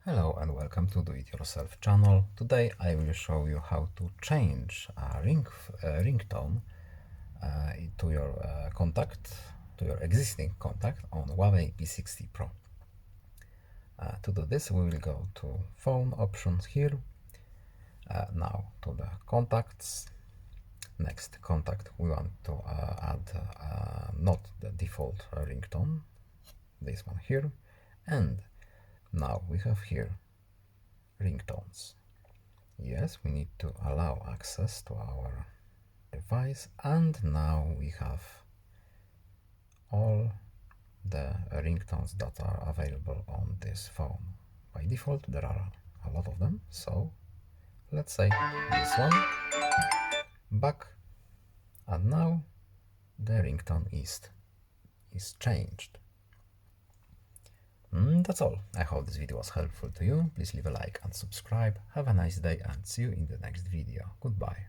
Hello and welcome to Do It Yourself channel. Today I will show you how to change a ringtone to your to your existing contact on HUAWEI P60 Pro. To do this, we will go to phone options here, now to the contacts. Next contact, we want to add not the default ringtone, this one here, and now we have here ringtones. Yes, we need to allow access to our device, and now we have all the ringtones that are available on this phone. By default there are a lot of them, so let's say this one, back, and now the ringtone is changed. That's all. I hope this video was helpful to you. Please leave a like and subscribe. Have a nice day and see you in the next video. Goodbye.